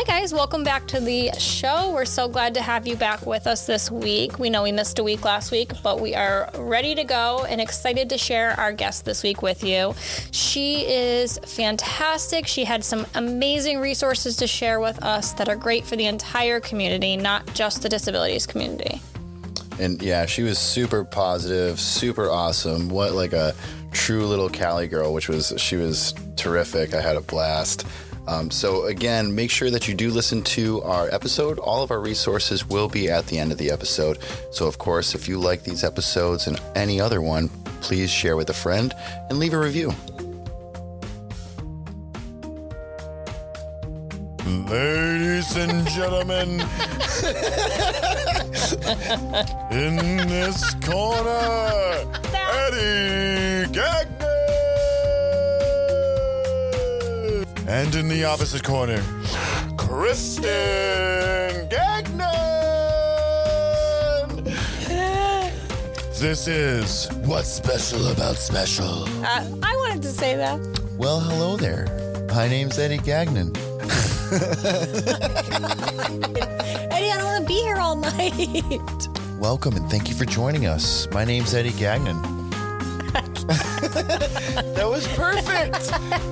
Hi guys, welcome back to the show. We're so glad to have you back with us this week. We know we missed a week last week, but we are ready to go and excited to share our guest this week with you. She is fantastic. She had some amazing resources to share with us that are great for the entire community, not just the disabilities community. And yeah, she was super positive, super awesome. What like a true little Cali girl, she was terrific. I had a blast. So again, make sure that you do listen to our episode. All of our resources will be at the end of the episode. So of course, if you like these episodes and any other one, please share with a friend and leave a review. Ladies and gentlemen, in this corner, Eddie Gagnon. And in the opposite corner, Kristen Gagnon. This is What's Special About Special. I wanted to say that. Well, hello there. My name's Eddie Gagnon. Eddie, I don't want to be here all night. Welcome and thank you for joining us. My name's Eddie Gagnon. That was perfect.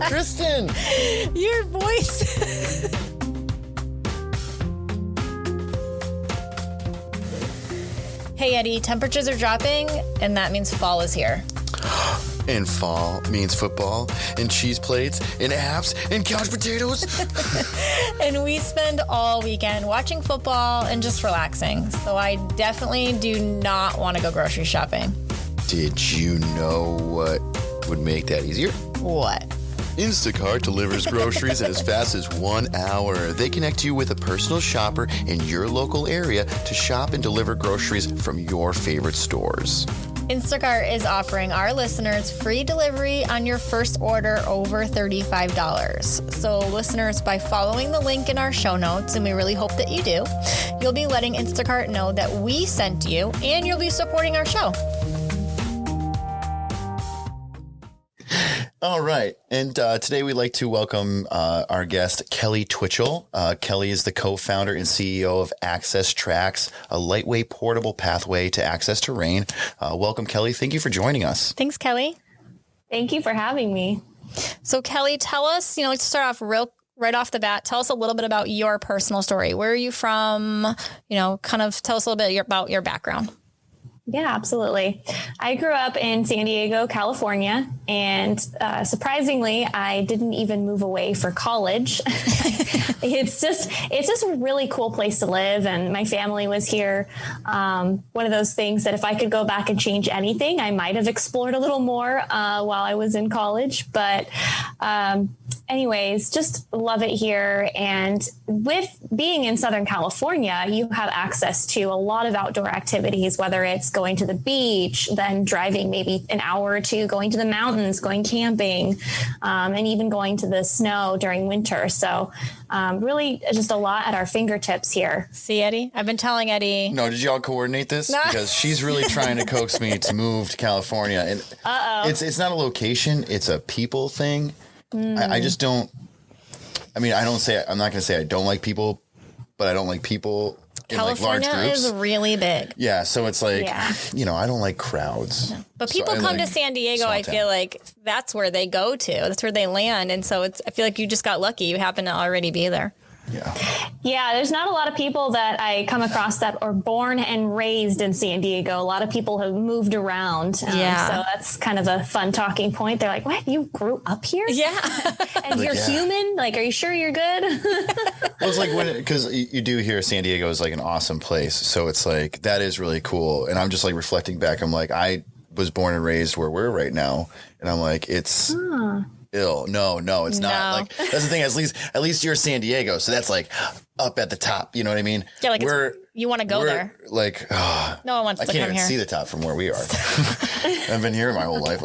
Kristen. Your voice. Hey, Eddie, temperatures are dropping, and that means fall is here. And fall means football and cheese plates and apps and couch potatoes. And we spend all weekend watching football and just relaxing. So I definitely do not want to go grocery shopping. Did you know what would make that easier? What? Instacart delivers groceries in as fast as 1 hour. They connect you with a personal shopper in your local area to shop and deliver groceries from your favorite stores. Instacart is offering our listeners free delivery on your first order over $35. So listeners, by following the link in our show notes, and we really hope that you do, you'll be letting Instacart know that we sent you, and you'll be supporting our show. All right. And today we'd like to welcome our guest, Kelly Twitchel. Kelly is the co-founder and CEO of Access Trax, a lightweight portable pathway to access terrain. Welcome, Kelly. Thank you for joining us. Thanks, Kelly. Thank you for having me. So, Kelly, tell us, let's start off right off the bat. Tell us a little bit about your personal story. Where are you from? Kind of tell us a little bit about your background. Yeah, absolutely. I grew up in San Diego, California, and surprisingly, I didn't even move away for college. It's just a really cool place to live, and my family was here. One of those things that if I could go back and change anything, I might have explored a little more while I was in college. But anyways, just love it here. And with being in Southern California, you have access to a lot of outdoor activities, whether it's going to the beach, then driving maybe an hour or two, going to the mountains, going camping, and even going to the snow during winter. So really just a lot at our fingertips here. See, Eddie? I've been telling Eddie. No, did y'all coordinate this? No. Because she's really trying to coax me to move to California. And it's not a location. It's a people thing. I just don't. I'm not going to say I don't like people, but I don't like people in California like large groups. is really big. Yeah. So it's like, I don't like crowds. No. But people come to San Diego, I feel like that's where they go to. That's where they land. And so I feel like you just got lucky. You happen to already be there. Yeah, there's not a lot of people that I come across that are born and raised in San Diego. A lot of people have moved around. So that's kind of a fun talking point. They're like, what? You grew up here? Yeah. And you're human? Like, are you sure you're good? Well, it's like because you do hear San Diego is like an awesome place. So it's like, that is really cool. And I'm just like reflecting back. I'm like, I was born and raised where we're right now. And I'm like, it's... ill. No, it's not. Like, that's the thing. At least you're San Diego, so that's like up at the top. You know what I mean? Yeah, like you want to go there. Like, no one wants to come here. I can't even see the top from where we are. I've been here my whole life.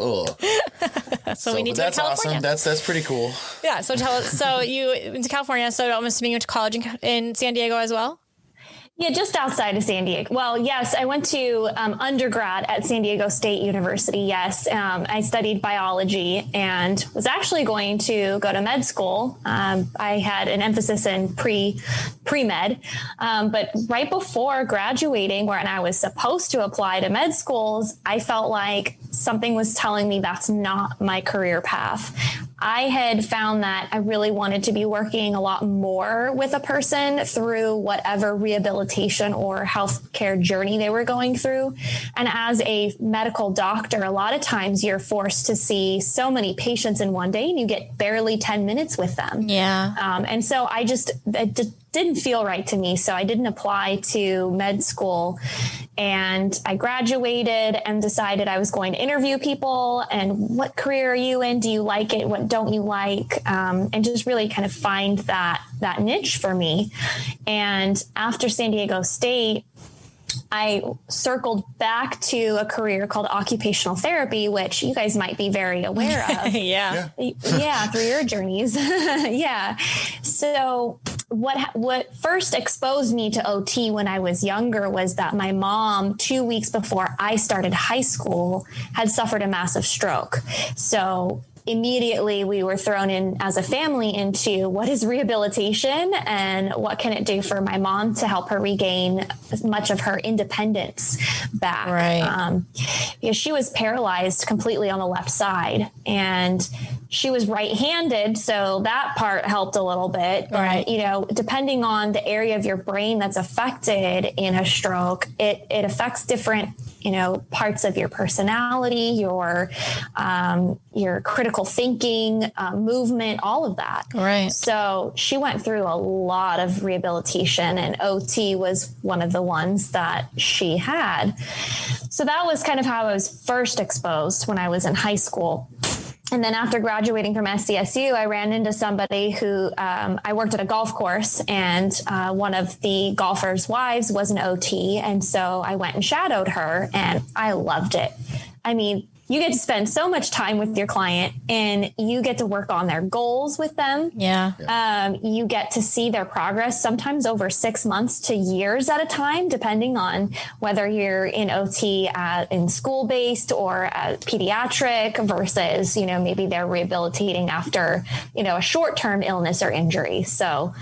So we need to go to California. Awesome. That's pretty cool. Yeah. So tell us. So you went to California. So I'm assuming you went to college in San Diego as well. Yeah, just outside of San Diego. Well, yes, I went to undergrad at San Diego State University. Yes, I studied biology and was actually going to go to med school. I had an emphasis in pre-med, but right before graduating, when I was supposed to apply to med schools, I felt like something was telling me that's not my career path. I had found that I really wanted to be working a lot more with a person through whatever rehabilitation or healthcare journey they were going through. And as a medical doctor, a lot of times you're forced to see so many patients in one day and you get barely 10 minutes with them. Yeah. And so it didn't feel right to me. So I didn't apply to med school. And I graduated and decided I was going to interview people and what career are you in? Do you like it? What don't you like? And just really kind of find that niche for me. And after San Diego State, I circled back to a career called occupational therapy, which you guys might be very aware of. Yeah. Yeah, through your journeys. Yeah. So what first exposed me to OT when I was younger was that my mom, 2 weeks before I started high school, had suffered a massive stroke. So immediately we were thrown in as a family into what is rehabilitation and what can it do for my mom to help her regain as much of her independence back. Right. Because she was paralyzed completely on the left side and she was right-handed. So that part helped a little bit. Right. But, you know, depending on the area of your brain that's affected in a stroke, it affects different, you know, parts of your personality, your critical thinking, movement, all of that. Right. So she went through a lot of rehabilitation and OT was one of the ones that she had. So that was kind of how I was first exposed when I was in high school. And then after graduating from SDSU, I ran into somebody who I worked at a golf course and one of the golfers' wives was an OT. And so I went and shadowed her and I loved it. I mean, you get to spend so much time with your client and you get to work on their goals with them. Yeah. You get to see their progress, sometimes over 6 months to years at a time, depending on whether you're in OT in school-based or pediatric versus, you know, maybe they're rehabilitating after, you know, a short-term illness or injury. So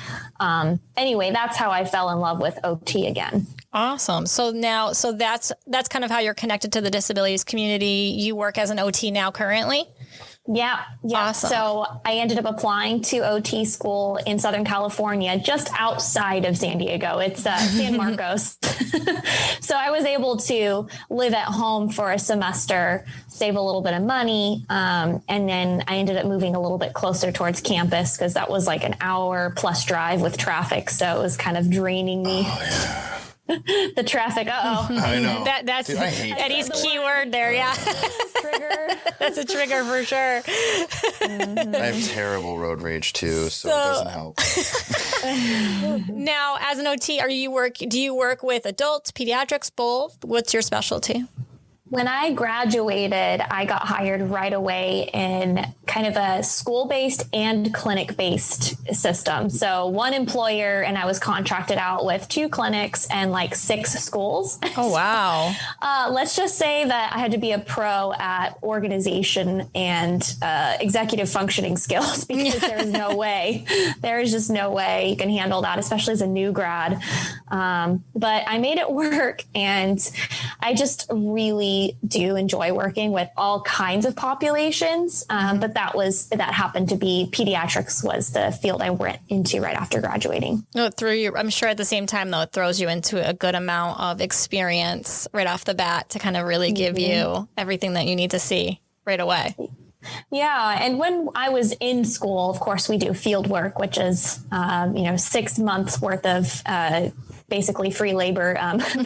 anyway, that's how I fell in love with OT again. Awesome. So that's kind of how you're connected to the disabilities community. You work as an OT now currently? Yeah. Awesome. So I ended up applying to OT school in Southern California, just outside of San Diego. It's San Marcos. So I was able to live at home for a semester, save a little bit of money. And then I ended up moving a little bit closer towards campus because that was like an hour plus drive with traffic. So it was kind of draining me. Oh, yeah. The traffic. I know. That's Dude, I hate Eddie's keyword there. Yeah. Trigger. That's a trigger for sure. Mm-hmm. I have terrible road rage too, so it doesn't help. Now, as an OT, do you work with adults, pediatrics, both? What's your specialty? When I graduated, I got hired right away in kind of a school-based and clinic-based system. So one employer, and I was contracted out with 2 clinics and like 6 schools. Oh, wow. Let's just say that I had to be a pro at organization and executive functioning skills because there is just no way you can handle that, especially as a new grad. But I made it work, and I just really do enjoy working with all kinds of populations. But that happened to be pediatrics was the field I went into right after graduating. No, I'm sure at the same time, though, it throws you into a good amount of experience right off the bat to kind of really give you everything that you need to see right away. Yeah. And when I was in school, of course, we do field work, which is, 6 months worth of basically free labor.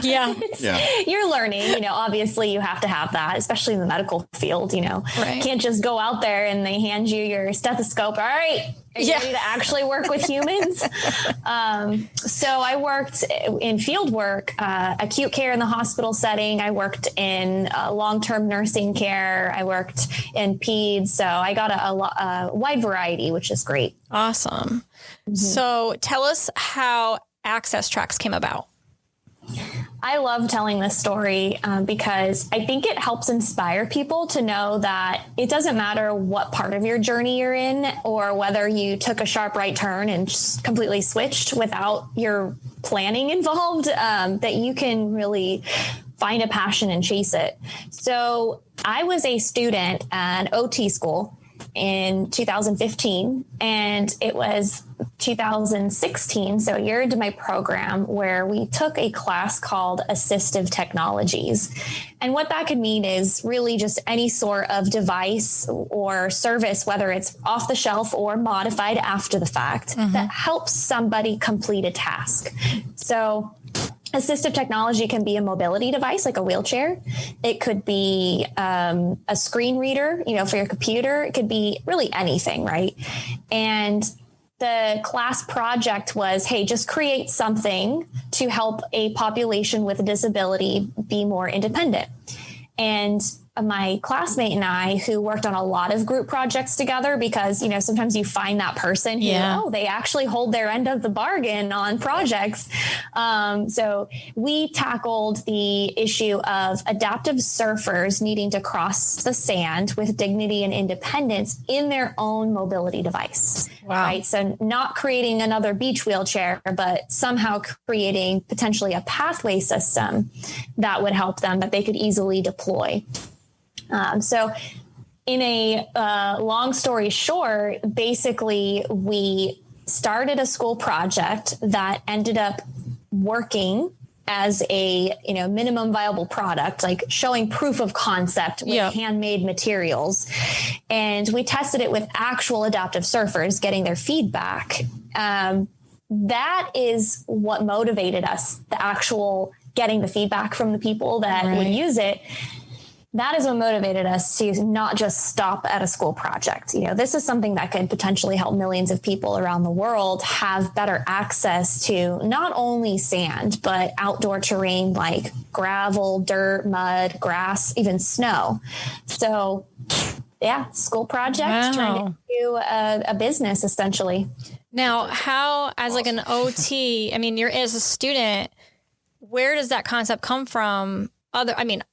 You're learning, obviously you have to have that, especially in the medical field, Right. You can't just go out there and they hand you your stethoscope. All right. Are you ready to actually work with humans? So I worked in field work, acute care in the hospital setting. I worked in long-term nursing care. I worked in peds. So I got a wide variety, which is great. Awesome. Mm-hmm. So tell us how Access Trax came about. I love telling this story because I think it helps inspire people to know that it doesn't matter what part of your journey you're in or whether you took a sharp right turn and just completely switched without your planning involved, that you can really find a passion and chase it. So I was a student at OT school in 2015, and it was 2016, so a year into my program, where we took a class called Assistive Technologies. And what that could mean is really just any sort of device or service, whether it's off the shelf or modified after the fact, that helps somebody complete a task. So assistive technology can be a mobility device like a wheelchair. It could be a screen reader, for your computer. It could be really anything, right? And the class project was, hey, just create something to help a population with a disability be more independent. And my classmate and I, who worked on a lot of group projects together, because, sometimes you find that person who, they actually hold their end of the bargain on projects. So we tackled the issue of adaptive surfers needing to cross the sand with dignity and independence in their own mobility device. Wow. Right. So not creating another beach wheelchair, but somehow creating potentially a pathway system that would help them, that they could easily deploy. So in a long story short, basically we started a school project that ended up working as a, minimum viable product, like showing proof of concept with handmade materials. And we tested it with actual adaptive surfers getting their feedback. That is what motivated us, the actual getting the feedback from the people that would use it. That is what motivated us to not just stop at a school project. This is something that could potentially help millions of people around the world have better access to not only sand, but outdoor terrain like gravel, dirt, mud, grass, even snow. So school project, trying to do a business essentially. Now, how, as like an OT, you're as a student, where does that concept come from?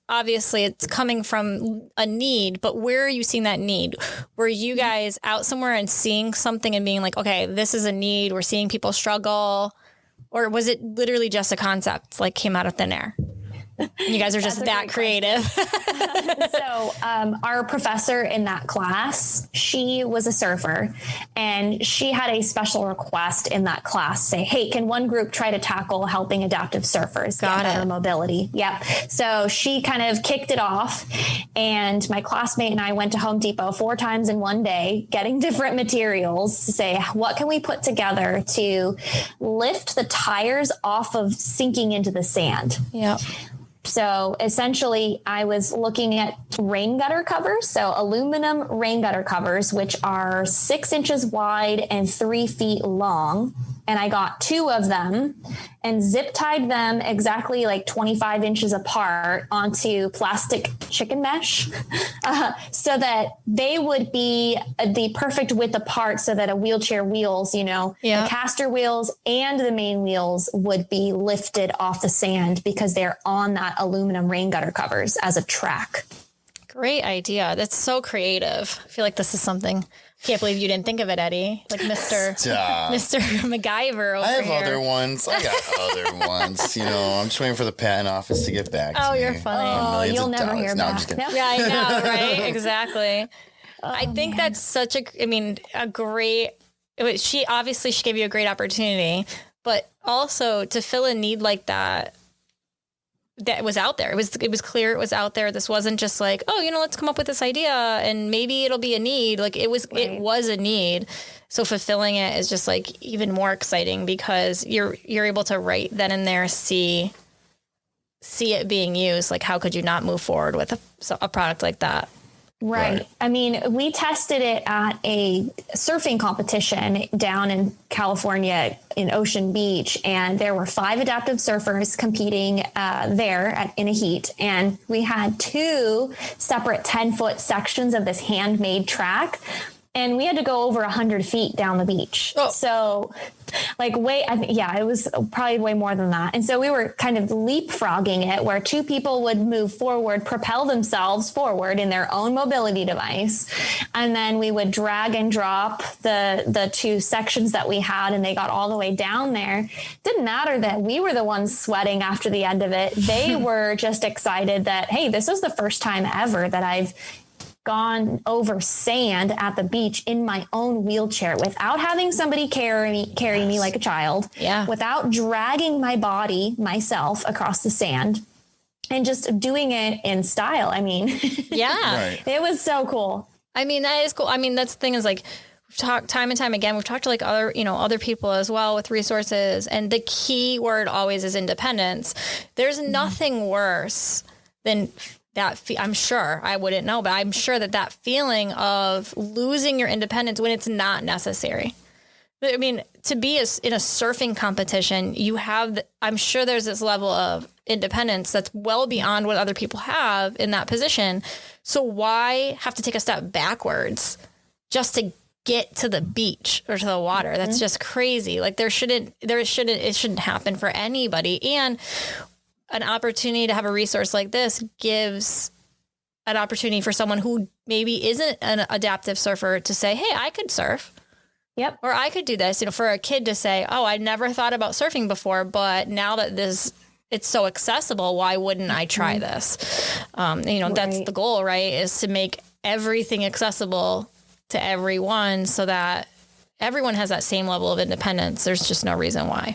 Obviously it's coming from a need, but where are you seeing that need? Were you guys out somewhere and seeing something and being like, okay, this is a need, we're seeing people struggle? Or was it literally just a concept, like came out of thin air? And you guys are just that creative. So our professor in that class, she was a surfer, and she had a special request in that class say, hey, can one group try to tackle helping adaptive surfers get better mobility? Yep. So she kind of kicked it off, and my classmate and I went to Home Depot 4 times in one day, getting different materials to say, what can we put together to lift the tires off of sinking into the sand? Yeah. So essentially, I was looking at rain gutter covers, so aluminum rain gutter covers, which are 6 inches wide and 3 feet long. And I got 2 of them and zip tied them exactly like 25 inches apart onto plastic chicken mesh so that they would be the perfect width apart so that a wheelchair wheels, the caster wheels and the main wheels would be lifted off the sand because they're on that aluminum rain gutter covers as a track. Great idea. That's so creative. I feel like this is something. Can't believe you didn't think of it, Eddie. Like Mr. MacGyver over I have here. other ones. I got other ones. I'm just waiting for the patent office to get back to me. Oh, you're funny. Oh, you'll never hear back. I'm just kidding. Yeah, I know, right? Exactly. I think that's such a great, she gave you a great opportunity, but also to fill a need like that was out there. It was clear it was out there. This wasn't just like, let's come up with this idea and maybe it'll be a need. Like it was a need. So fulfilling it is just like even more exciting because you're able to right then and there see it being used. Like how could you not move forward with a product like that? Right. We tested it at a surfing competition down in California in Ocean Beach, and there were 5 adaptive surfers competing there in a heat. And we had 2 separate 10-foot sections of this handmade track. and we had to go over 100 feet down the beach. Oh. So like it was probably way more than that. And so we were kind of leapfrogging it, where two people would move forward, propel themselves forward in their own mobility device. And then we would drag and drop the two sections that we had, and they got all the way down there. Didn't matter that we were the ones sweating after the end of it. They were just excited that, hey, this is the first time ever that I've gone over sand at the beach in my own wheelchair without having somebody carry me like a child, without dragging my body myself across the sand, and just doing it in style. I mean, It was so cool. I mean, that is cool. I mean, that's the thing is, like, we've talked time and time again, we've talked to like other people as well with resources, and the key word always is independence. There's nothing worse than that. I'm sure, I wouldn't know, but I'm sure that feeling of losing your independence when it's not necessary. I mean, to be in a surfing competition, you have, I'm sure there's this level of independence that's well beyond what other people have in that position. So why have to take a step backwards just to get to the beach or to the water? That's just crazy. Like it shouldn't happen for anybody. And an opportunity to have a resource like this gives an opportunity for someone who maybe isn't an adaptive surfer to say, hey, I could surf. Yep. Or I could do this, for a kid to say, oh, I never thought about surfing before, but now that it's so accessible, why wouldn't I try this? That's the goal, right? Is to make everything accessible to everyone so that everyone has that same level of independence. There's just no reason why.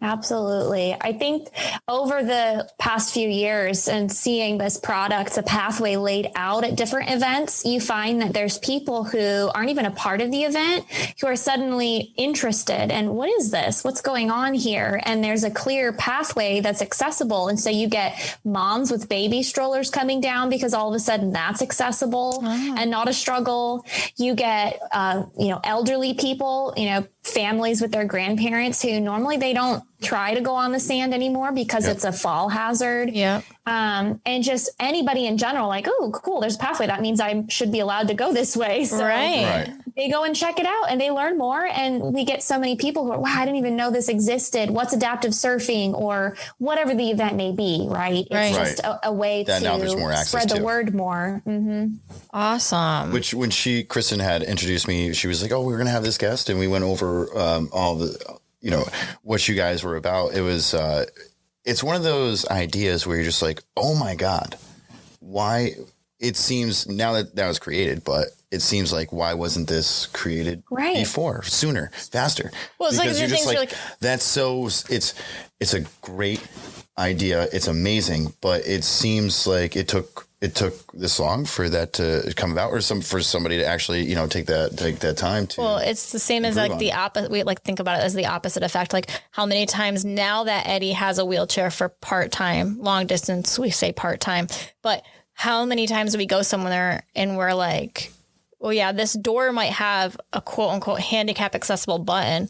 Absolutely. I think over the past few years and seeing this product, a pathway laid out at different events, you find that there's people who aren't even a part of the event who are suddenly interested. And what is this? What's going on here? And there's a clear pathway that's accessible. And so you get moms with baby strollers coming down because all of a sudden that's accessible and not a struggle. You get, elderly people, families with their grandparents who normally they don't try to go on the sand anymore because it's a fall hazard. Yeah. And just anybody in general, like, oh, cool, there's a pathway. That means I should be allowed to go this way. So they go and check it out and they learn more. And we get so many people who are, wow, I didn't even know this existed. What's adaptive surfing or whatever the event may be, right? It's just a way that now there's more access spread the word more. Mm-hmm. Awesome. Which when Kristen had introduced me, she was like, oh, we're going to have this guest. And we went over all the, what you guys were about. It was, it's one of those ideas where you're just like, oh my God, why? It seems now that was created, but it seems like, why wasn't this created before, sooner, faster? Well, it's because you're just like, that's so, it's a great idea. It's amazing, but it seems like it took this long for that to come about, or for somebody to actually, take that time to. Well, it's the same as like the opposite. We think about it as the opposite effect. Like how many times now that Eddie has a wheelchair for part-time, long distance, we say part-time, but how many times do we go somewhere and we're like, well, yeah, this door might have a quote unquote handicap accessible button,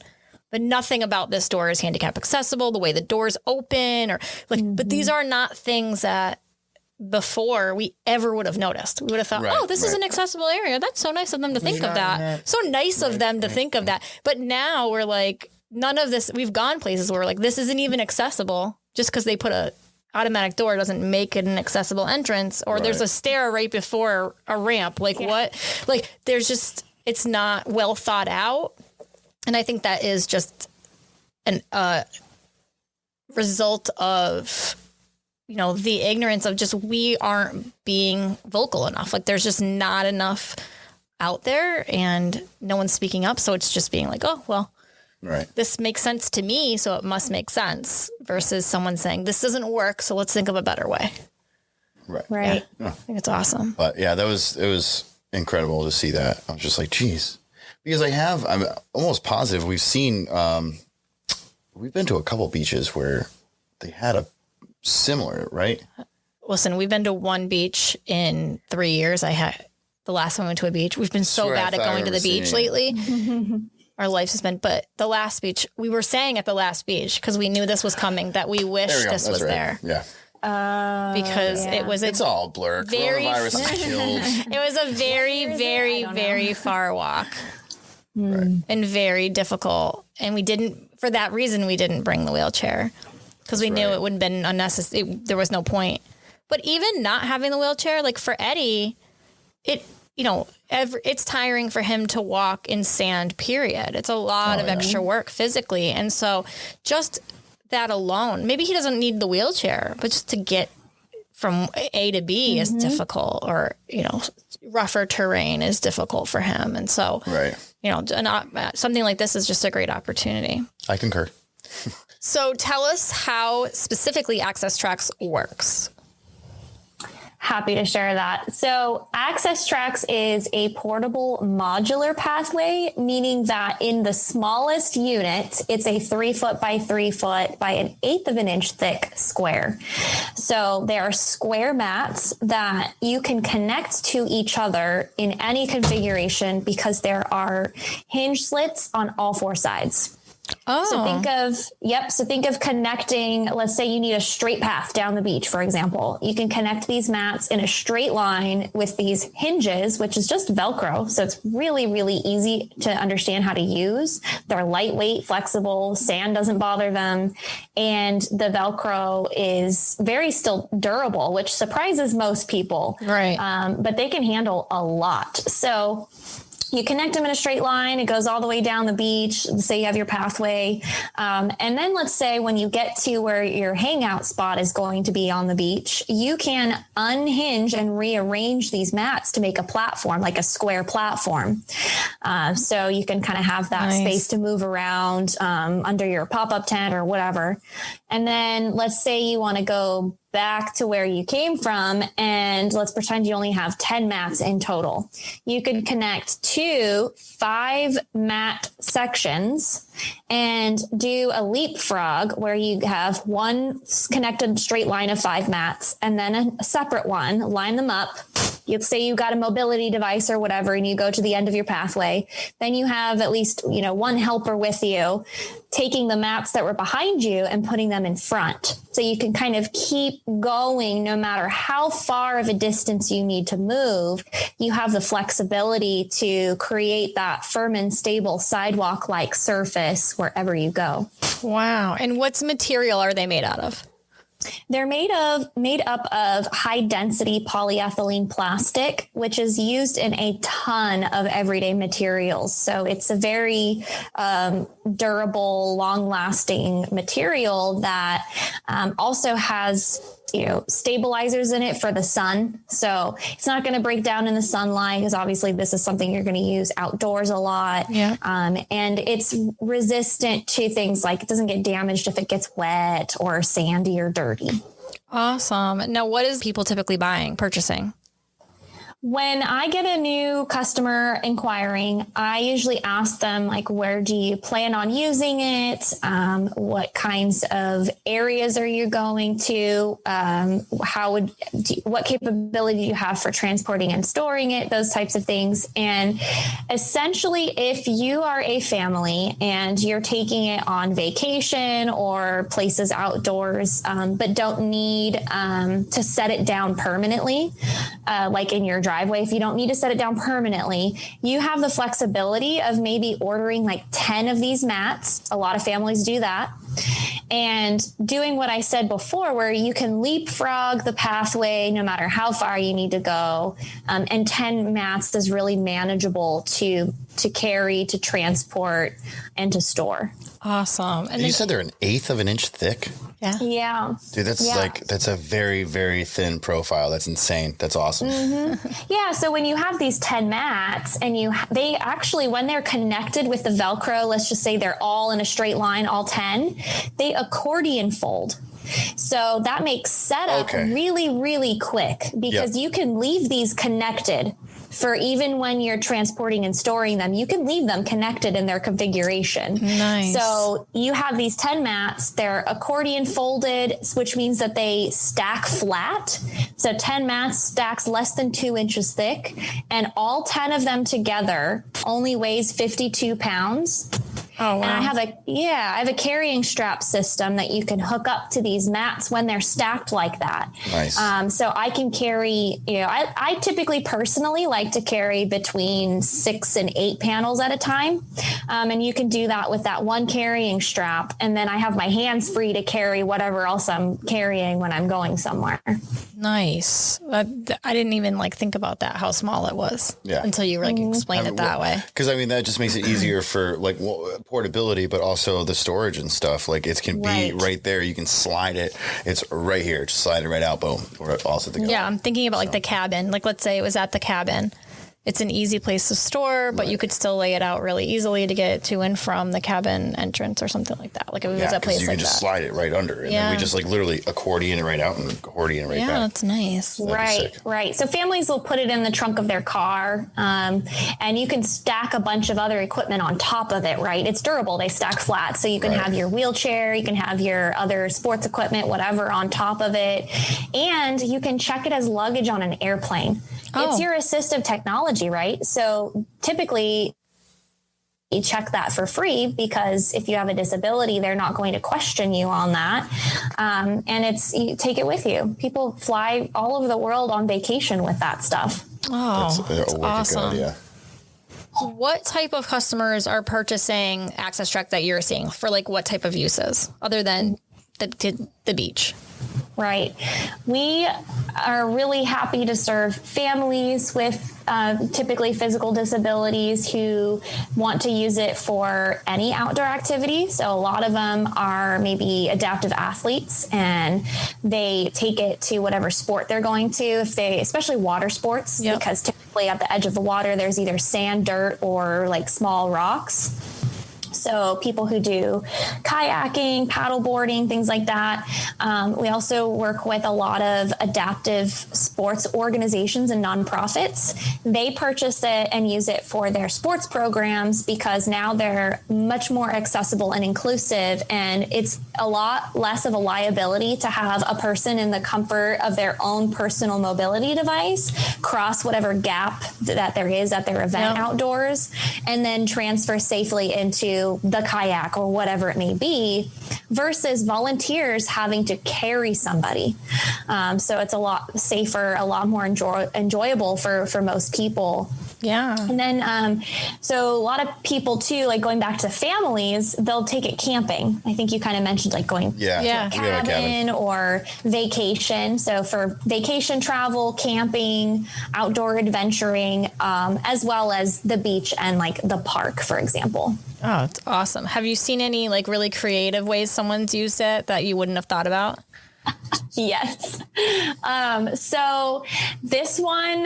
but nothing about this door is handicap accessible, the way the doors open or like, but these are not things that before we ever would have noticed. We would have thought, this is an accessible area. That's so nice of them to think of that. So nice of them to think of that. But now we're like, none of this, we've gone places where we're like, this isn't even accessible. Just because they put a automatic door doesn't make it an accessible entrance, or there's a stair right before a ramp. Like what? Like there's just, it's not well thought out. And I think that is just an result of, the ignorance of just, we aren't being vocal enough. Like there's just not enough out there and no one's speaking up. So it's just being like, oh, well, this makes sense to me, so it must make sense, versus someone saying this doesn't work, so let's think of a better way. Right. Yeah. I think it's awesome. But yeah, it was incredible to see that. I was just like, geez, because I'm almost positive we've seen, we've been to a couple beaches where they had a similar, right? Listen, we've been to one beach in 3 years. The last time we went to a beach. We've been so bad at going to the beach lately. Our life has been, but the last beach, we were saying at the last beach, because we knew this was coming, that we wish this was there. Yeah. because it's all blur. Coronavirus is killed. It was a very, very, very far walk and very difficult. And for that reason, we didn't bring the wheelchair because we knew it wouldn't have been unnecessary. There was no point. But even not having the wheelchair, like for Eddie, it's tiring for him to walk in sand, period. It's a lot of extra work physically. And so just that alone, maybe he doesn't need the wheelchair, but just to get from A to B is difficult, or, rougher terrain is difficult for him. And so, something like this is just a great opportunity. I concur. So tell us how specifically Access Trax works. Happy to share that. So Access Trax is a portable modular pathway, meaning that in the smallest unit, it's a 3 foot by 3 foot by 1/8 of an inch thick square. So there are square mats that you can connect to each other in any configuration because there are hinge slits on all 4 sides. Oh. So think of connecting, let's say you need a straight path down the beach, for example. You can connect these mats in a straight line with these hinges, which is just Velcro. So it's really, really easy to understand how to use. They're lightweight, flexible, sand doesn't bother them. And the Velcro is very still durable, which surprises most people. Right. But they can handle a lot. So you connect them in a straight line. It goes all the way down the beach. Say you have your pathway. And then let's say when you get to where your hangout spot is going to be on the beach, you can unhinge and rearrange these mats to make a platform, like a square platform. So you can kind of have that space to move around under your pop-up tent or whatever. And then let's say you want to go back to where you came from, and let's pretend you only have 10 mats in total. You could connect 2 5 mat sections and do a leapfrog where you have one connected straight line of 5 mats and then a separate one, line them up. You say you got a mobility device or whatever, and you go to the end of your pathway. Then you have at least, one helper with you taking the mats that were behind you and putting them in front. So you can kind of keep going no matter how far of a distance you need to move. You have the flexibility to create that firm and stable sidewalk-like surface wherever you go. Wow. And what material are they made out of? They're made up of high density polyethylene plastic, which is used in a ton of everyday materials. So it's a very durable, long lasting material that also has stabilizers in it for the sun. So it's not going to break down in the sunlight, because obviously this is something you're going to use outdoors a lot. Yeah. And it's resistant to things like it doesn't get damaged if it gets wet or sandy or dirty. Awesome. Now, what is people typically purchasing? When I get a new customer inquiring, I usually ask them, where do you plan on using it? What kinds of areas are you going to? What capability do you have for transporting and storing it? Those types of things. And essentially, if you are a family and you're taking it on vacation or places outdoors, but don't need to set it down permanently, like in your driveway, if you don't need to set it down permanently, you have the flexibility of maybe ordering 10 of these mats. A lot of families do that. And doing what I said before, where you can leapfrog the pathway no matter how far you need to go. And 10 mats is really manageable to carry, to transport, and to store. Awesome. And you said they're 1/8 of an inch thick? Yeah. Dude, that's a very, very thin profile. That's insane. That's awesome. Mm-hmm. Yeah. So when you have these 10 mats and they actually, when they're connected with the Velcro, let's just say they're all in a straight line, all 10, they accordion fold. So that makes setup really, really quick, because you can leave these connected for even when you're transporting and storing them. You can leave them connected in their configuration. Nice. So you have these 10 mats, they're accordion folded, which means that they stack flat. So 10 mats stacks less than 2 inches thick, and all 10 of them together only weighs 52 pounds. Oh, wow. And I have a carrying strap system that you can hook up to these mats when they're stacked like that. Nice. So I can carry, I typically personally like to carry between 6 and 8 panels at a time. And you can do that with that one carrying strap. And then I have my hands free to carry whatever else I'm carrying when I'm going somewhere. Nice. I didn't even think about that, how small it was until you explained it that way. Because that just makes it easier for portability, but also the storage and stuff. It can be right there. You can slide it. It's right here. Just slide it right out. Boom. We're all set to go. Yeah, I'm thinking about the cabin. Let's say it was at the cabin. It's an easy place to store, but you could still lay it out really easily to get to and from the cabin entrance or something like that. If it was a place you can just slide it right under. And then we just literally accordion it right out and accordion it right back. Yeah, that's nice. Right. So families will put it in the trunk of their car, and you can stack a bunch of other equipment on top of it, right? It's durable. They stack flat. So you can have your wheelchair, you can have your other sports equipment, whatever on top of it. And you can check it as luggage on an airplane. It's your assistive technology, right? So typically you check that for free because if you have a disability, they're not going to question you on that. And you take it with you. People fly all over the world on vacation with that stuff. Oh, that's awesome. Idea. What type of customers are purchasing Access Trax that you're seeing for what type of uses other than the beach? Right. We are really happy to serve families with typically physical disabilities who want to use it for any outdoor activity. So a lot of them are maybe adaptive athletes and they take it to whatever sport they're going to, especially water sports, because typically at the edge of the water, there's either sand, dirt, or small rocks. So people who do kayaking, paddleboarding, things like that. We also work with a lot of adaptive sports organizations and nonprofits. They purchase it and use it for their sports programs because now they're much more accessible and inclusive. And it's a lot less of a liability to have a person in the comfort of their own personal mobility device cross whatever gap that there is at their event outdoors and then transfer safely into the kayak or whatever it may be versus volunteers having to carry somebody. So it's a lot safer, a lot more enjoyable for most people. Yeah. And then, so a lot of people too, going back to families, they'll take it camping. I think you kind of mentioned going to a cabin or vacation. So for vacation travel, camping, outdoor adventuring, as well as the beach and the park, for example. Oh, it's awesome. Have you seen any really creative ways someone's used it that you wouldn't have thought about? Yes. So this one,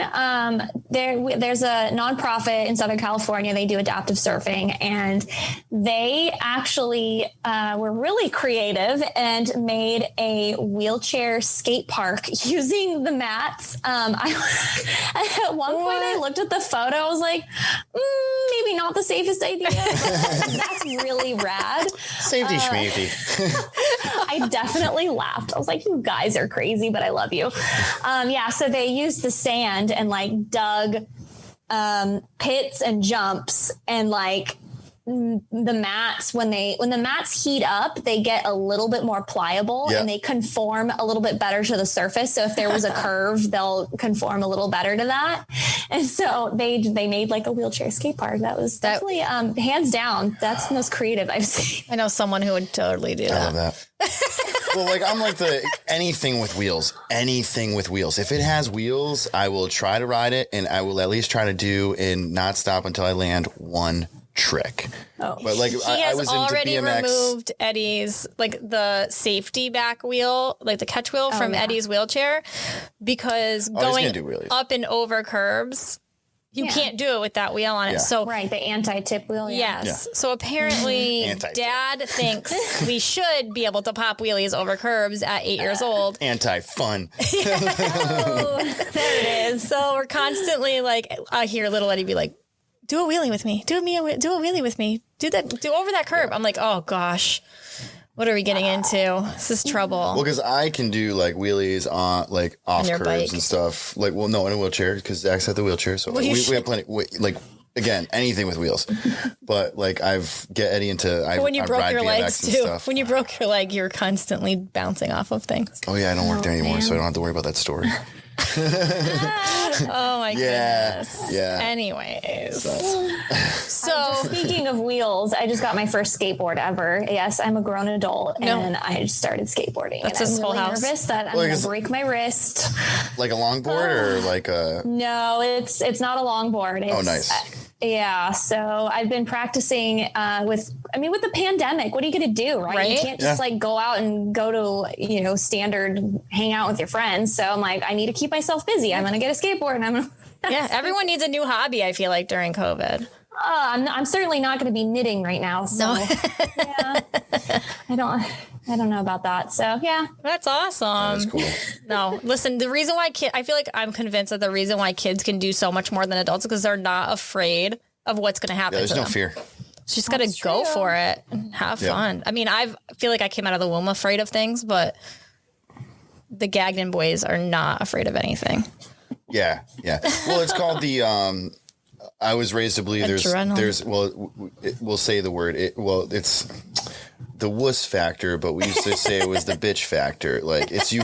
there's a nonprofit in Southern California. They do adaptive surfing and they actually were really creative and made a wheelchair skate park using the mats. At one point I looked at the photo. I was like, maybe not the safest idea, but that's really rad. Safety schmafety. I definitely laughed. I was like, you guys are crazy, but I love you. So they used the sand and dug pits and jumps and the mats, when the mats heat up, they get a little bit more pliable and they conform a little bit better to the surface. So if there was a curve, they'll conform a little better to that. And so they made a wheelchair skate park. That was definitely hands down. That's the most creative I've seen. I know someone who would totally do that. I love that. Well, I'm anything with wheels. If it has wheels, I will try to ride it and I will at least try to do and not stop until I land one trick. Oh. But he has I was already into BMX. removed Eddie's the safety back wheel, the catch wheel from Eddie's wheelchair because going up and over curbs, you can't do it with that wheel on it. So the anti-tip wheel. Yes. So apparently Dad thinks we should be able to pop wheelies over curbs at 8 years old. Anti-fun. Oh, there it is. So we're constantly I hear little Eddie be like, do a wheelie with me. Do a wheelie with me. Do over that curb. I'm like, oh gosh, what are we getting into? This is trouble. Well, because I can do wheelies on off curbs bike. and stuff. No, in a wheelchair because Zach's had the wheelchair, so we have plenty. again, anything with wheels. But like get Eddie into. When you broke your legs too. Stuff. When you broke your leg, you're constantly bouncing off of things. Oh yeah, I don't work there anymore, so I don't have to worry about that story. Oh my goodness. Yeah. Anyways. So speaking of wheels, I just got my first skateboard ever. Yes, I'm a grown adult and I started skateboarding. That's and his I'm whole really house. nervous that I'm going to break my wrist. Like a longboard or like a... No, it's not a longboard. It's, nice. Yeah. So I've been practicing with the pandemic, what are you going to do? Right. You can't just like go out and go to, standard hang out with your friends. So I'm like, I need to keep myself busy. I'm going to get a skateboard and I'm going to. Yeah. Everyone needs a new hobby. I feel like during COVID. I'm certainly not going to be knitting right now. So yeah, I don't know about that. So yeah, that's awesome. That's cool. No, listen, the reason why I feel like I'm convinced that the reason why kids can do so much more than adults is because they're not afraid of what's going to happen. There's to no them. fear. So just got to go for it and have fun. I mean, I feel like I came out of the womb afraid of things, but the Gagnon boys are not afraid of anything. Yeah. Well, it's called the, I was raised to believe we'll say the word, it's the wuss factor, but we used to say it was the bitch factor. Like you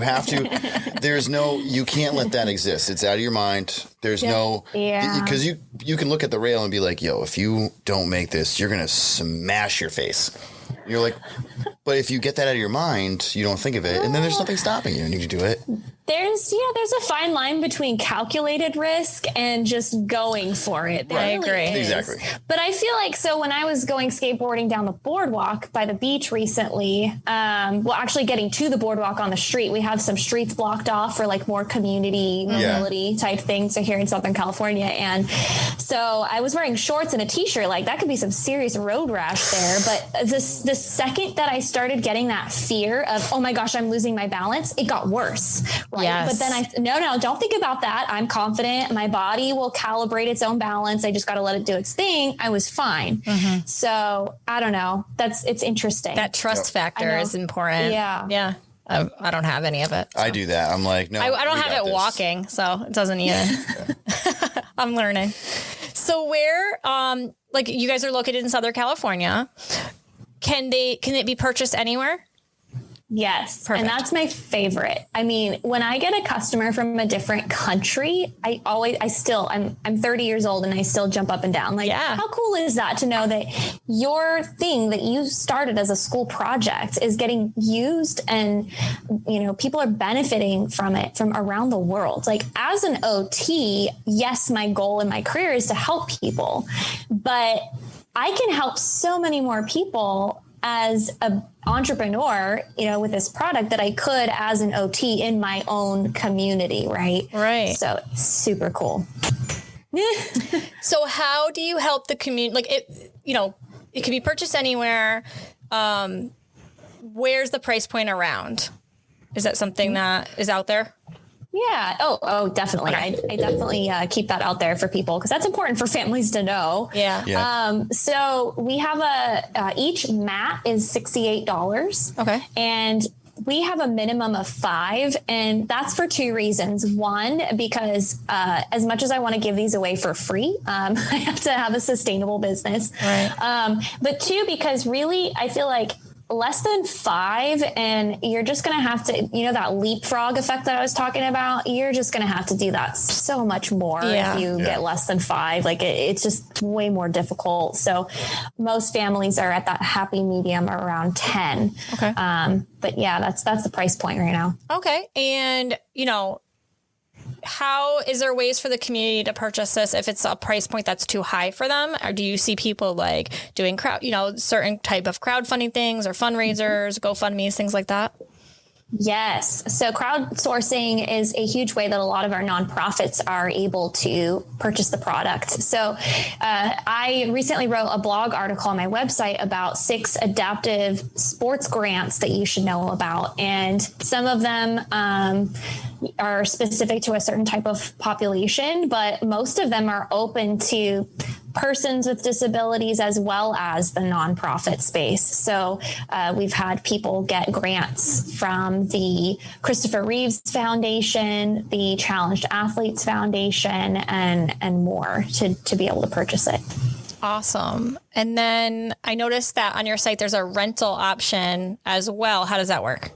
can't let that exist. It's out of your mind. There's because you can look at the rail and be like, yo, if you don't make this, you're going to smash your face. You're like, but if you get that out of your mind, you don't think of it. And then there's nothing stopping you and you can do it. There's a fine line between calculated risk and just going for it. I agree. Exactly. But I feel like, so when I was going skateboarding down the boardwalk by the beach recently, actually getting to the boardwalk on the street, we have some streets blocked off for like more community mobility type things here in Southern California. And so I was wearing shorts and a t-shirt, like that could be some serious road rash there. But the second that I started getting that fear of, oh my gosh, I'm losing my balance, it got worse. Right. Yes. But then no, don't think about that. I'm confident. My body will calibrate its own balance. I just got to let it do its thing. I was fine. Mm-hmm. So I don't know. It's interesting. That trust factor is important. Yeah. Yeah. I don't have any of it. So. I do that. I'm like, no, I don't have it walking, so it doesn't either. I'm learning. So where, like you guys are located in Southern California, can it be purchased anywhere? Yes. Perfect. And that's my favorite. I mean, when I get a customer from a different country, I'm 30 years old and I still jump up and down. Like, how cool is that to know that your thing that you started as a school project is getting used and, people are benefiting from it from around the world. Like as an OT, yes, my goal in my career is to help people, but I can help so many more people as an entrepreneur, with this product that I could as an OT in my own community. Right. Right. So super cool. So how do you help the community? Like it can be purchased anywhere. Where's the price point around? Is that something that is out there? Yeah. Oh, definitely. Okay. I definitely keep that out there for people because that's important for families to know. Yeah. So we have each mat is $68. Okay. And we have a minimum of 5, and that's for 2 reasons. One, because as much as I want to give these away for free, I have to have a sustainable business. Right. But 2, because really, I feel like less than 5 and you're just going to have to, that leapfrog effect that I was talking about, you're just going to have to do that so much more if you get less than 5. Like it's just way more difficult. So most families are at that happy medium around 10. Okay. But yeah, that's the price point right now. Okay. And, how is there ways for the community to purchase this if it's a price point that's too high for them? Or do you see people like doing certain type of crowdfunding things or fundraisers, GoFundMe's, things like that? Yes. So crowdsourcing is a huge way that a lot of our nonprofits are able to purchase the product. So I recently wrote a blog article on my website about 6 adaptive sports grants that you should know about. And some of them are specific to a certain type of population, but most of them are open to persons with disabilities as well as the nonprofit space. So we've had people get grants from the Christopher Reeves Foundation, the Challenged Athletes Foundation, and more to be able to purchase it. Awesome. And then I noticed that on your site, there's a rental option as well. How does that work?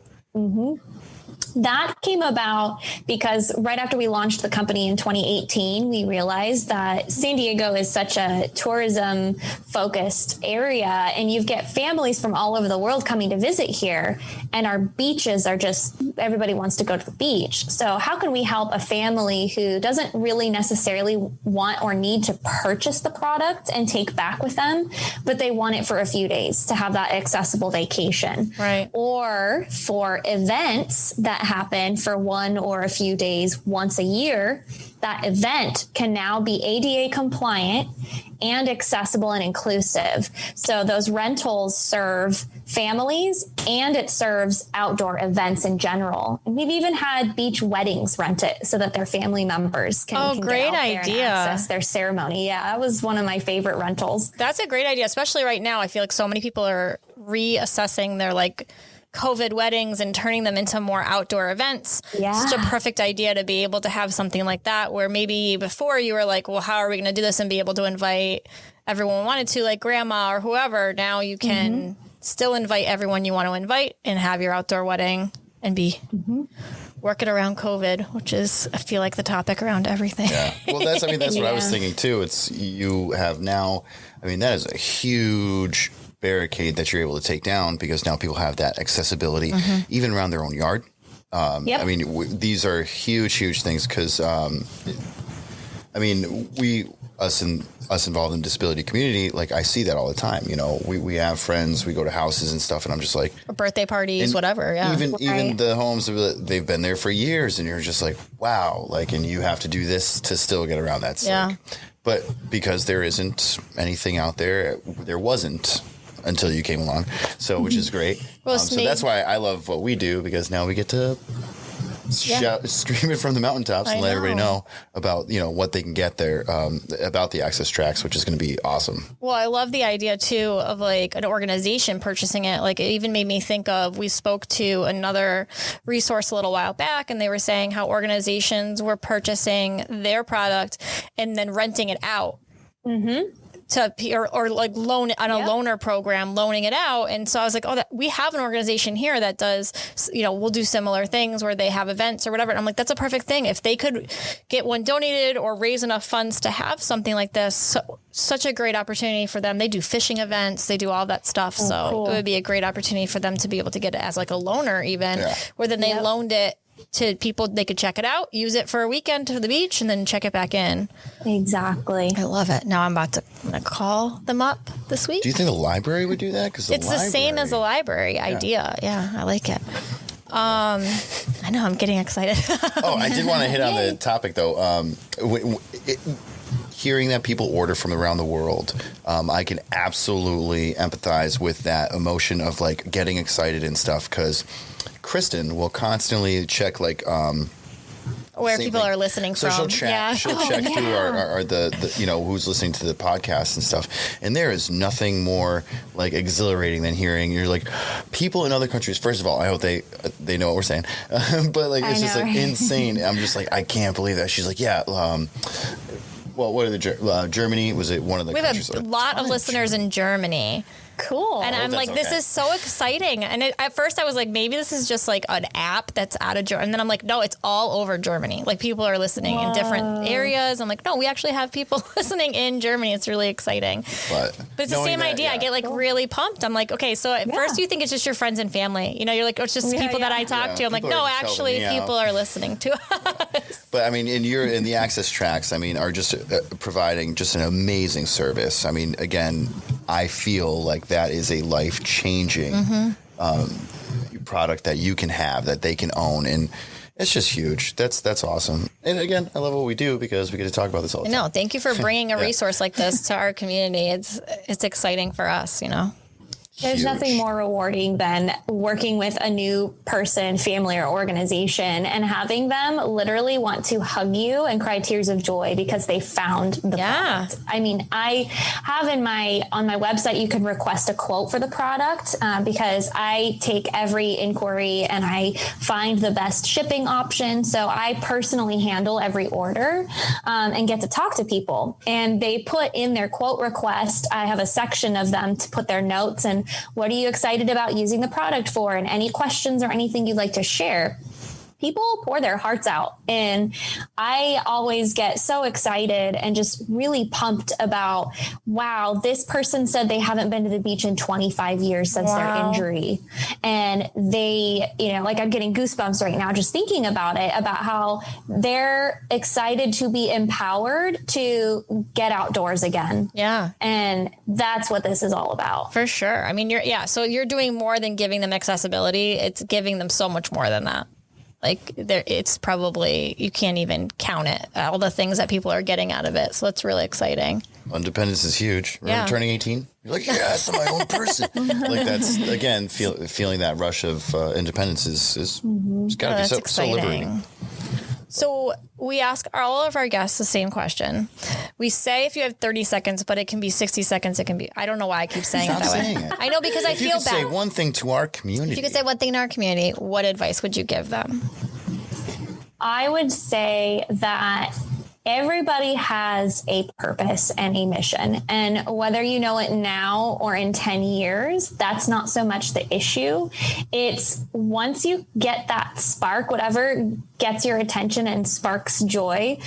That came about because right after we launched the company in 2018, we realized that San Diego is such a tourism focused area, and you get families from all over the world coming to visit here, and our beaches are just, everybody wants to go to the beach. So how can we help a family who doesn't really necessarily want or need to purchase the product and take back with them, but they want it for a few days to have that accessible vacation, right? Or for events that happen for one or a few days once a year, that event can now be ADA compliant and accessible and inclusive. So those rentals serve families and it serves outdoor events in general. And we've even had beach weddings rent it so that their family members can great get out there idea. and access their ceremony. Yeah, that was one of my favorite rentals. That's a great idea, especially right now. I feel like so many people are reassessing their COVID weddings and turning them into more outdoor events. Yeah. Such a perfect idea to be able to have something like that, where maybe before you were like, well, how are we going to do this and be able to invite everyone we wanted to, like grandma or whoever. Now you can still invite everyone you want to invite and have your outdoor wedding and be working around COVID, which is, I feel like, the topic around everything. Yeah. Well, that's what I was thinking too. It's, you have now, that is a huge barricade that you're able to take down, because now people have that accessibility even around their own yard. These are huge things, because us involved in the disability community, like I see that all the time. We have friends, we go to houses and stuff, and I'm just like, or birthday parties, whatever. Yeah. Even the homes, they've been there for years, and you're just like, wow, and you have to do this to still get around that. Yeah. But because there isn't anything out there, there wasn't until you came along. So, which is great. Well, so that's why I love what we do, because now we get to scream it from the mountaintops and let everybody know about, what they can get there, about the Access Trax, which is going to be awesome. Well, I love the idea too of an organization purchasing it. It even made me think of, we spoke to another resource a little while back, and they were saying how organizations were purchasing their product and then renting it out. Or loan on a loaner program, loaning it out. And so I was like, we have an organization here that does, we'll do similar things where they have events or whatever. And I'm like, that's a perfect thing. If they could get one donated or raise enough funds to have something like this, such a great opportunity for them. They do fishing events, they do all that stuff. Cool. It would be a great opportunity for them to be able to get it as a loaner even, where then they loaned it to people. They could check it out, use it for a weekend to the beach, and then check it back in. Exactly. I love it. Now I'm going to call them up this week. Do you think the library would do that? Because it's the same as the library idea. Yeah, I like it. I know, I'm getting excited. I did want to hit on the topic though. Hearing that people order from around the world, I can absolutely empathize with that emotion of getting excited and stuff, because Kristen will constantly check where people are listening from. So she'll check through our the who's listening to the podcast and stuff. And there is nothing more exhilarating than hearing you're people in other countries. First of all, I hope they know what we're saying, but it's just insane. I'm just I can't believe that. She's well, what are the Germany? Was it one of the countries? We have a lot of listeners in Germany. Cool. And I'm this is so exciting. And at first I was maybe this is just an app that's out of Germany. And then I'm no, it's all over Germany. People are listening in different areas. I'm no, we actually have people listening in Germany. It's really exciting. But it's the same idea. Yeah. I get really pumped. I'm okay, so at first you think it's just your friends and family. You're it's just people that I talk to. I'm no, actually people are listening to us. But and you're in the Access Trax, are just providing just an amazing service. Again, I feel that is a life-changing product that you can have, that they can own, and it's just huge. That's awesome. And again, I love what we do because we get to talk about this all the time. No, thank you for bringing a resource like this to our community. It's exciting for us, There's nothing more rewarding than working with a new person, family, or organization and having them literally want to hug you and cry tears of joy because they found the product. I mean, I have on my website, you can request a quote for the product because I take every inquiry and I find the best shipping option. So I personally handle every order and get to talk to people. And they put in their quote request. I have a section of them to put their notes and what are you excited about using the product for? And any questions or anything you'd like to share. People pour their hearts out. And I always get so excited and just really pumped about, wow, this person said they haven't been to the beach in 25 years since their injury. And they, like I'm getting goosebumps right now just thinking about it, about how they're excited to be empowered to get outdoors again. Yeah. And that's what this is all about. For sure. I mean, so you're doing more than giving them accessibility. It's giving them so much more than that. Like it's probably, you can't even count it, all the things that people are getting out of it. So it's really exciting. Independence is huge. Remember turning 18? You're like, yes, I'm my own person. Like that's, again, feeling that rush of independence is it's got to be so liberating. So we ask all of our guests the same question. We say if you have 30 seconds, but it can be 60 seconds. It can be, I don't know why I keep saying it that way. I know because I feel bad. If you could say one thing to our community. If you could say one thing to our community, what advice would you give them? I would say that everybody has a purpose and a mission. And whether you know it now or in 10 years, that's not so much the issue. It's once you get that spark, whatever gets your attention and sparks joy,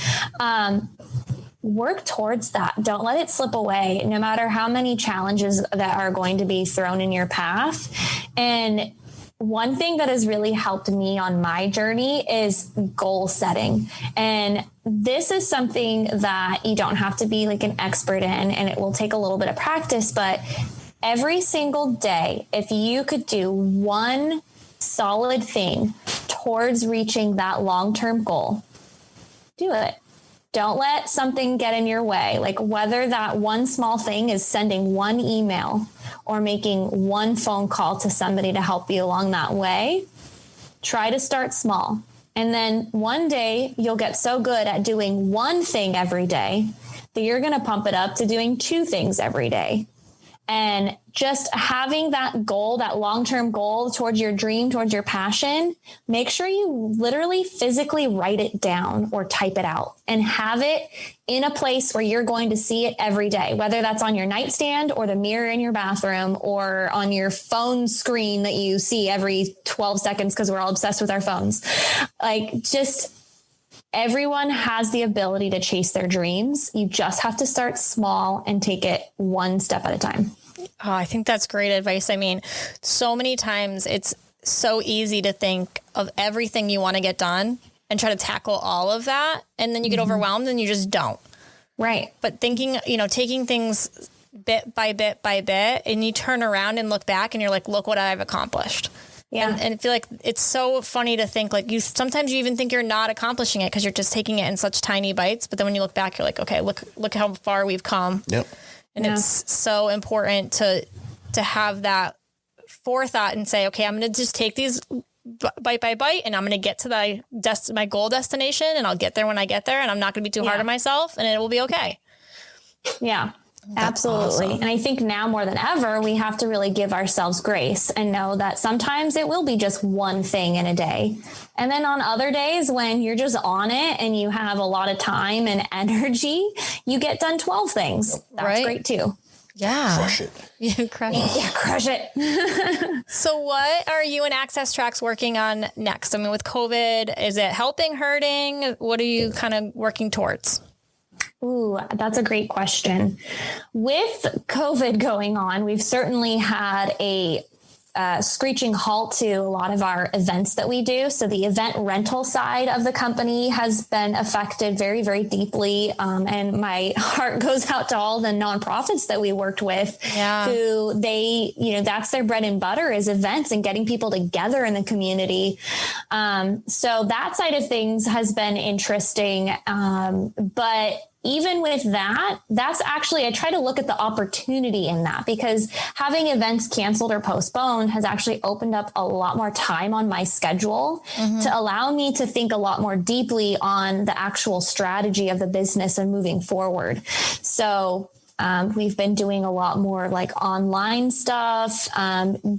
work towards that. Don't let it slip away, no matter how many challenges that are going to be thrown in your path. And one thing that has really helped me on my journey is goal setting. And this is something that you don't have to be like an expert in, and it will take a little bit of practice, but every single day, if you could do one solid thing towards reaching that long-term goal, do it. Don't let something get in your way. Like whether that one small thing is sending one email or making one phone call to somebody to help you along that way, try to start small. And then one day you'll get so good at doing one thing every day that you're going to pump it up to doing two things every day. And just having that goal, that long-term goal towards your dream, towards your passion, make sure you literally physically write it down or type it out and have it in a place where you're going to see it every day, whether that's on your nightstand or the mirror in your bathroom or on your phone screen that you see every 12 seconds because we're all obsessed with our phones. Like just everyone has the ability to chase their dreams. You just have to start small and take it one step at a time. Oh, I think that's great advice. I mean, so many times it's so easy to think of everything you want to get done and try to tackle all of that. And then you get overwhelmed and you just don't. Right. But thinking, taking things bit by bit by bit, and you turn around and look back and you're like, look what I've accomplished. Yeah. And I feel like it's so funny to think like sometimes you even think you're not accomplishing it because you're just taking it in such tiny bites. But then when you look back, you're like, okay, look how far we've come. Yep. And it's so important to have that forethought and say, okay, I'm going to just take these bite by bite and I'm going to get to my goal destination and I'll get there when I get there and I'm not going to be too hard on myself and it will be okay. Yeah. Absolutely. Awesome. And I think now more than ever, we have to really give ourselves grace and know that sometimes it will be just one thing in a day. And then on other days when you're just on it and you have a lot of time and energy, you get done 12 things. That's great too. Yeah. Crush it. You crush it. Yeah, crush it. So what are you and Access Trax working on next? I mean, with COVID, is it helping, hurting? What are you kind of working towards? Ooh, that's a great question. With COVID going on, we've certainly had a screeching halt to a lot of our events that we do. So the event rental side of the company has been affected very, very deeply. And my heart goes out to all the nonprofits that we worked with who that's their bread and butter is events and getting people together in the community. So that side of things has been interesting. But even with that, that's actually, I try to look at the opportunity in that, because having events canceled or postponed has actually opened up a lot more time on my schedule to allow me to think a lot more deeply on the actual strategy of the business and moving forward. So we've been doing a lot more like online stuff,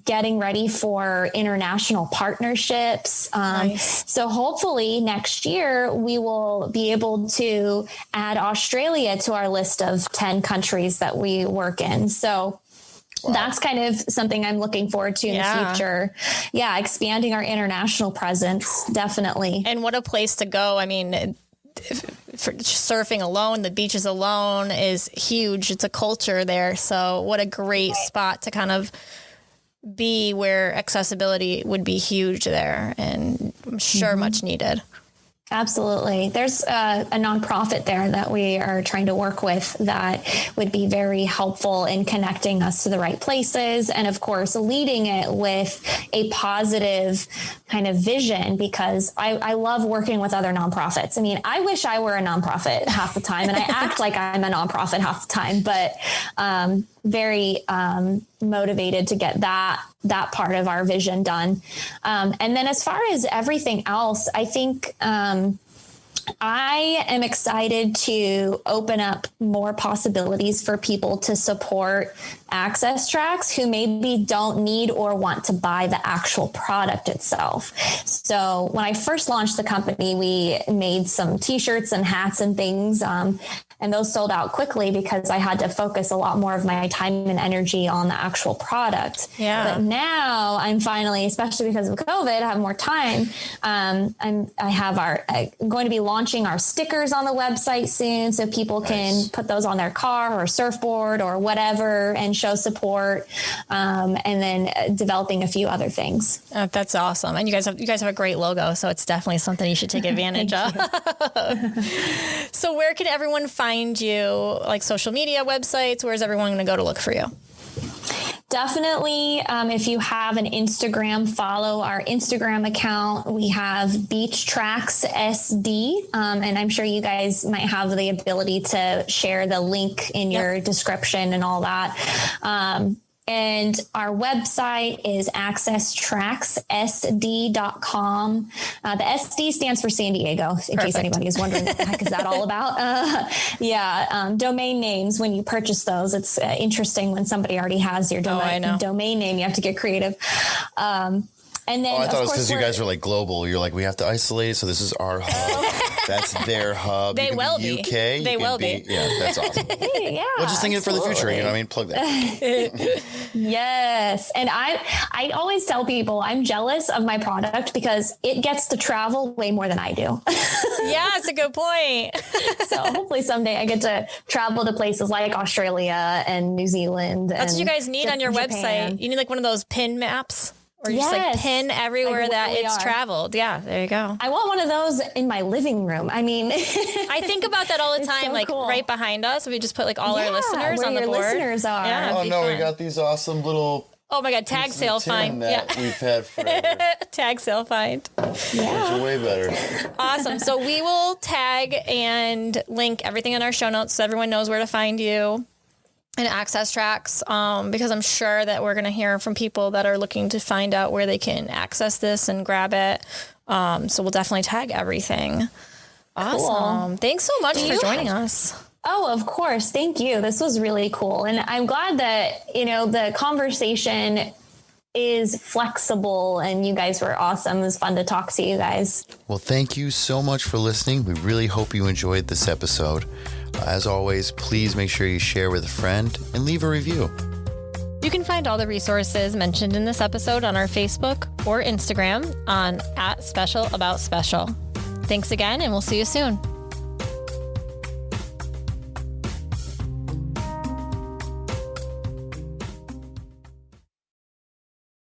getting ready for international partnerships. Nice. So hopefully next year we will be able to add Australia to our list of 10 countries that we work in. So that's kind of something I'm looking forward to in the future. Yeah. Expanding our international presence. Definitely. And what a place to go. I mean, for surfing alone, the beaches alone is huge. It's a culture there. So what a great spot to kind of be, where accessibility would be huge there, and I'm sure much needed. Absolutely. There's a nonprofit there that we are trying to work with that would be very helpful in connecting us to the right places. And of course, leading it with a positive kind of vision, because I love working with other nonprofits. I mean, I wish I were a nonprofit half the time, and I act like I'm a nonprofit half the time, but very motivated to get that part of our vision done. And then as far as everything else, I think I am excited to open up more possibilities for people to support Access Trax who maybe don't need or want to buy the actual product itself. So when I first launched the company, we made some t-shirts and hats and things. And those sold out quickly because I had to focus a lot more of my time and energy on the actual product. Yeah. But now I'm finally, especially because of COVID, I have more time. I'm going to be launching our stickers on the website soon, so people can put those on their car or surfboard or whatever and show support. And then developing a few other things. That's awesome. And you guys have a great logo, so it's definitely something you should take advantage of. So where can everyone find you, like social media, websites? Where's everyone going to go to look for you? Definitely. If you have an Instagram, follow our Instagram account. We have Beach Trax SD. And I'm sure you guys might have the ability to share the link in your description and all that. And our website is accesstraxsd.com. The SD stands for San Diego, in case anybody is wondering what the heck is that all about. Domain names, when you purchase those, it's interesting when somebody already has your domain name. You have to get creative. And then, I thought it was because you guys were like global. You're like, we have to isolate it. So this is our hub. That's their hub. They will be. UK. They will be. Yeah, that's awesome. Yeah. Well, just thinking for the future. You know what I mean? Plug that. Yes. And I always tell people I'm jealous of my product because it gets to travel way more than I do. Yeah, it's a good point. So hopefully someday I get to travel to places like Australia and New Zealand. That's what you guys need on your website. You need like one of those pin maps. Or just like pin everywhere that it's traveled. Yeah, there you go. I want one of those in my living room. I mean, I think about that all the time. So like cool. Right behind us, we just put like all our listeners on the board. Listeners are. Yeah, oh no, we got these awesome little. Oh my God, tag sale find. That we've had forever. Tag sale find. Yeah, which are way better. Awesome. So we will tag and link everything in our show notes so everyone knows where to find you. And Access Trax, because I'm sure that we're going to hear from people that are looking to find out where they can access this and grab it. So we'll definitely tag everything. Awesome. Cool. Thanks so much for joining us. Oh, of course. Thank you. This was really cool. And I'm glad that, the conversation is flexible and you guys were awesome. It was fun to talk to you guys. Well, thank you so much for listening. We really hope you enjoyed this episode. As always, please make sure you share with a friend and leave a review. You can find all the resources mentioned in this episode on our Facebook or Instagram on @specialaboutspecial. Thanks again, and we'll see you soon.